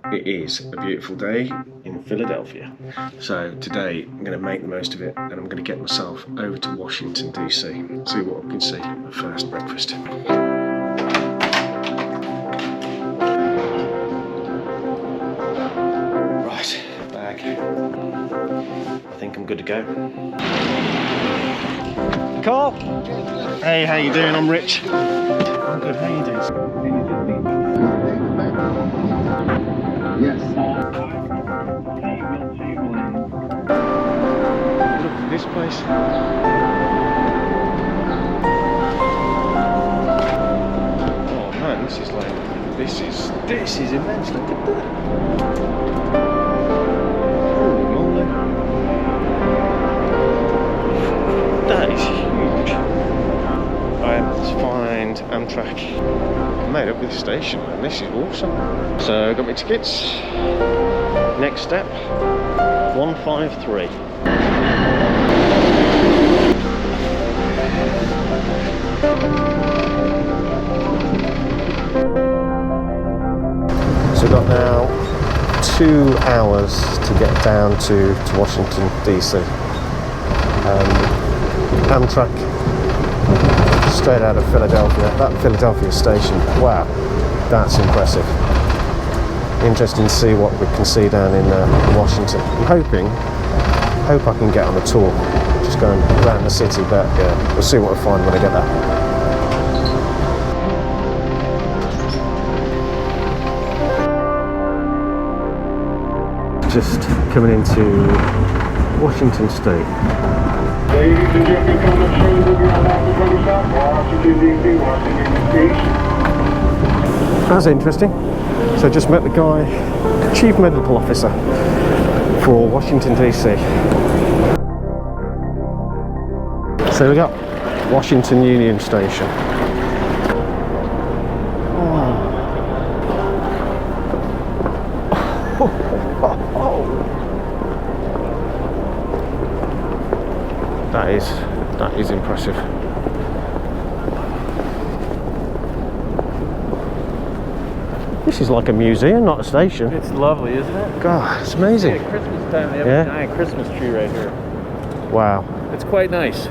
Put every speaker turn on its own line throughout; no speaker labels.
It is a beautiful day in Philadelphia. So today I'm going to make the most of it and I'm going to get myself over to Washington DC, see what I can see at first breakfast. Right, bag. I think I'm good to go. Carl! Hey, how you doing? I'm Rich. I'm good, how you doing? Yes. Look at this place. Oh man, this is like, this is immense. Look at that. Holy moly. That is huge. Alright, let's find Amtrak. I made up with the station, man. This is awesome. So, got my tickets. Next step, 153. So we've got now 2 hours to get down to Washington DC. Amtrak, straight out of Philadelphia. That Philadelphia station, wow, that's impressive. Interesting to see what we can see down in Washington. I'm hope I can get on a tour, just going around the city, but yeah, we'll see what I find when I get there. Just coming into Washington State.
Ladies and gentlemen, come on, train will be on Washington DC, Washington Station.
That's interesting. So just met the guy, Chief Medical Officer for Washington DC. So we got Washington Union Station. That is impressive. This is like a museum, not a station.
It's lovely, isn't it?
God, it's amazing.
At Christmas time, they have a giant Christmas tree right here.
Wow.
It's quite nice.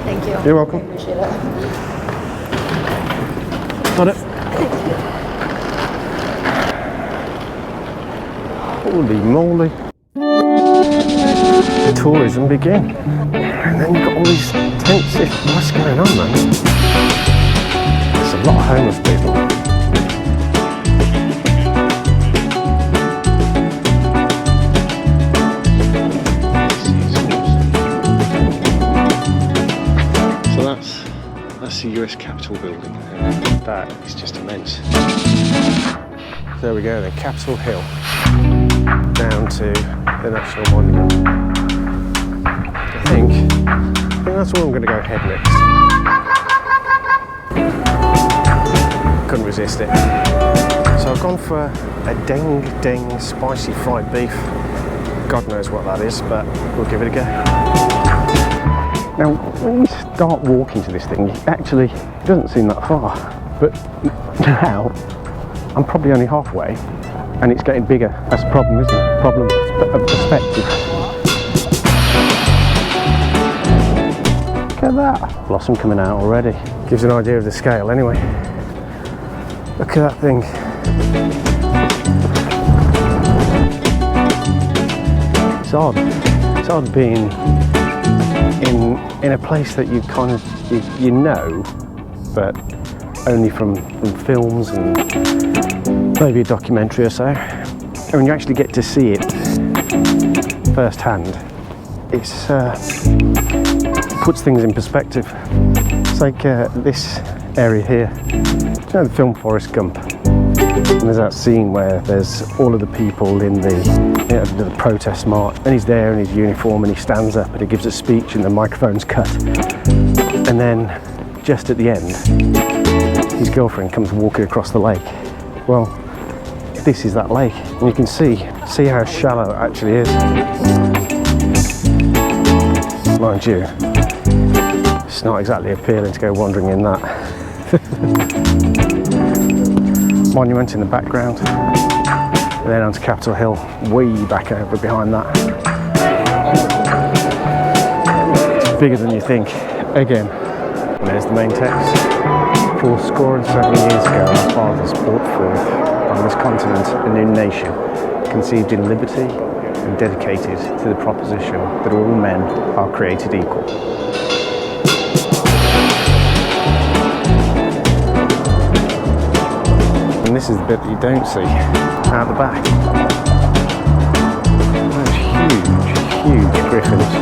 Thank you.
You're welcome.
I appreciate it.
Got it. Holy moly. Tourism begin. And then you've got all these tents. What's going on, man? There's a lot of homeless people. So that's the US Capitol building. That is just immense. There we go then, Capitol Hill. Down to the National Monument. I think that's where I'm going to go head next. Couldn't resist it. So I've gone for a ding spicy fried beef. God knows what that is, but we'll give it a go. Now, when you start walking to this thing, actually, it doesn't seem that far. But now, I'm probably only halfway, and it's getting bigger. That's the problem, isn't it? Problem of perspective. Look at that. Blossom coming out already. Gives an idea of the scale anyway. Look at that thing. It's odd. It's odd being in a place that you kind of, you know, but only from films and maybe a documentary or so. And when you actually get to see it firsthand, it puts things in perspective. It's like this area here. Do you know the film Forrest Gump? And there's that scene where there's all of the people in the protest march, and he's there in his uniform and he stands up and he gives a speech and the microphone's cut. And then just at the end, his girlfriend comes walking across the lake. Well, this is that lake, and you can see how shallow it actually is. Mind you, it's not exactly appealing to go wandering in that. Monument in the background. And then onto Capitol Hill, way back over behind that. It's bigger than you think. Again, and there's the main text. 407 years ago, our fathers brought forth on this continent a new nation, conceived in liberty and dedicated to the proposition that all men are created equal. And this is the bit that you don't see out the back. Those huge griffins.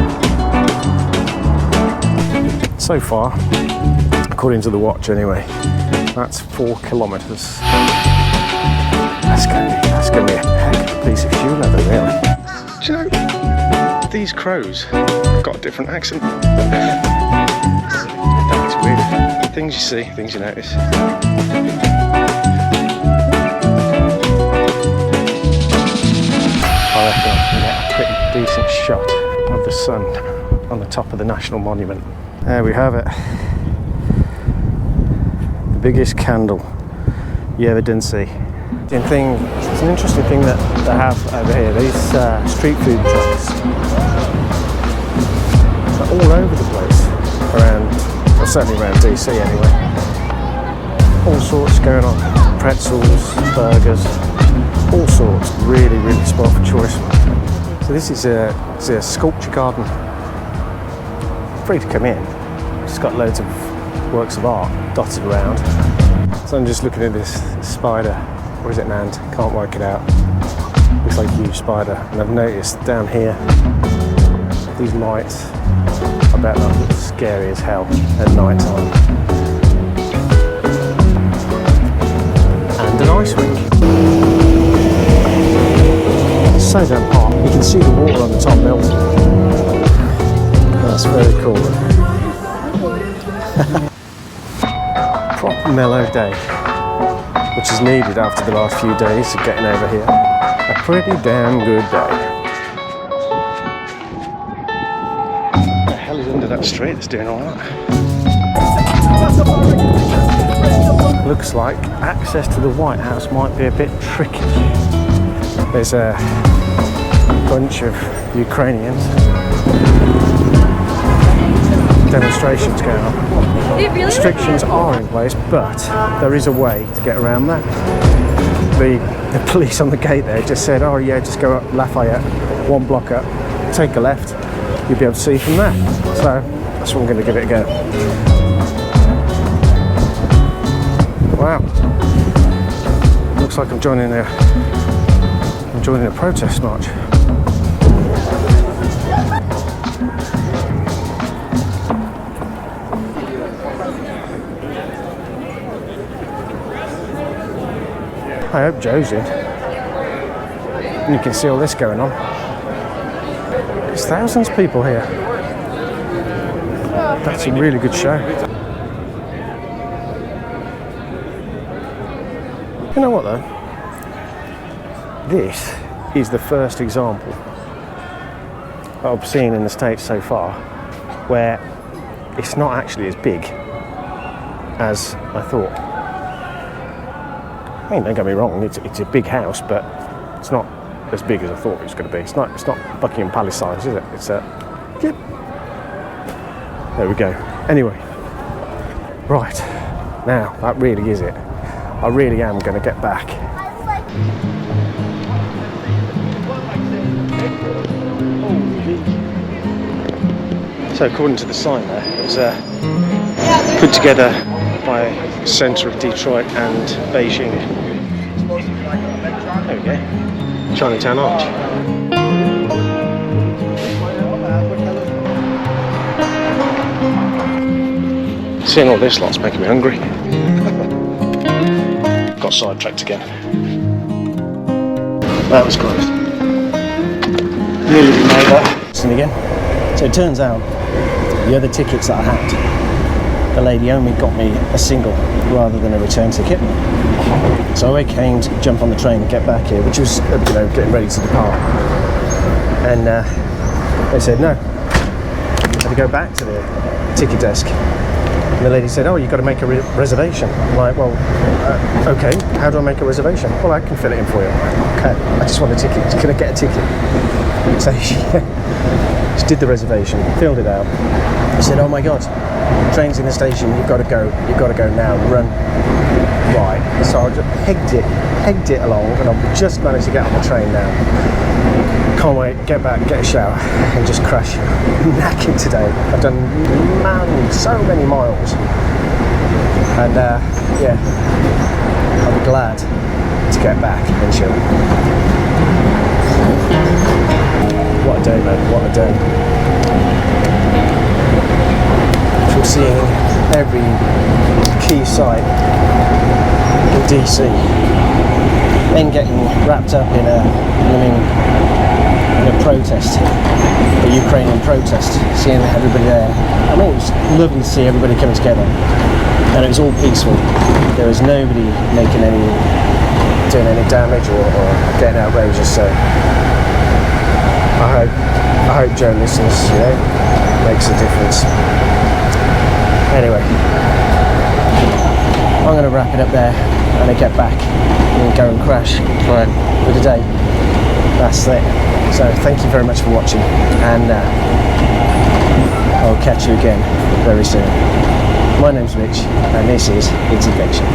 So far, according to the watch anyway, that's 4 kilometres. That's going to be a heck of a piece of shoe leather, really. Do you know, these crows have got a different accent. That's weird. Things you see, things you notice. I reckon I can get a pretty decent shot of the sun on the top of the National Monument. There we have it. The biggest candle you ever didn't see. It's an interesting thing that they have over here, these street food trucks. They're all over the place, well, certainly around DC anyway. All sorts going on, pretzels, burgers, all sorts, really spot for choice. So this is a sculpture garden, free to come in. It's got loads of works of art dotted around. So I'm just looking at this spider. Or is it an ant? Can't work it out. Looks like a huge spider. And I've noticed down here, these lights, I bet that looks scary as hell at night time. And an ice rink. It's so damn hot. You can see the water on the top melting. That's very cool. Proper mellow day, which is needed after the last few days of getting over here. A pretty damn good day. What the hell is under that street that's doing all that? Looks like access to the White House might be a bit tricky. There's a bunch of Ukrainians. Demonstrations going on. Restrictions are in place, but there is a way to get around that. The police on the gate there just said, oh yeah, just go up Lafayette, 1 block up, take a left, you'll be able to see from there. So that's what I'm going to give it a go. Wow, looks like I'm joining a protest march. I hope Joe's in. And you can see all this going on. There's thousands of people here. That's a really good show. You know what though? This is the first example that I've seen in the States so far where it's not actually as big as I thought. I mean, don't get me wrong, it's a big house, but it's not as big as I thought it was going to be. It's not Buckingham Palace size, is it? It's yep. There we go. Anyway, right, now that really is it. I really am going to get back. So according to the sign there, it was put together by the centre of Detroit and Beijing. There we go. Chinatown Arch. Seeing all this lot's making me hungry. Got sidetracked again. That was close. Nearly made that. Listen again. So it turns out the other tickets that I had, the lady only got me a single rather than a return ticket. So I came to jump on the train and get back here, which was, getting ready to depart. And they said no. I had to go back to the ticket desk And the lady said, oh, you've got to make a reservation. I'm like, well, okay, how do I make a reservation? Well, I can fill it in for you. Okay, I just want a ticket. Can I get a ticket? So she did the reservation, filled it out. I said, oh my God, train's in the station, you've got to go now, run. Right, so I just pegged it along, and I've just managed to get on the train now. Can't wait, get back, get a shower, and just crash. Knackered today. I've done, so many miles. And yeah, I'll be glad to get back and chill. What a day, man, what a day. From seeing every key site in DC, then getting wrapped up in a protest, a Ukrainian protest, seeing everybody there. I mean, it was lovely to see everybody coming together, and it was all peaceful. There was nobody doing any damage or getting outrageous. So I hope Jone listens, makes a difference. Anyway, I'm going to wrap it up there and I get back and go and crash for the day. That's it. So thank you very much for watching, and I'll catch you again very soon. My name's Rich, and this is It's Adventure.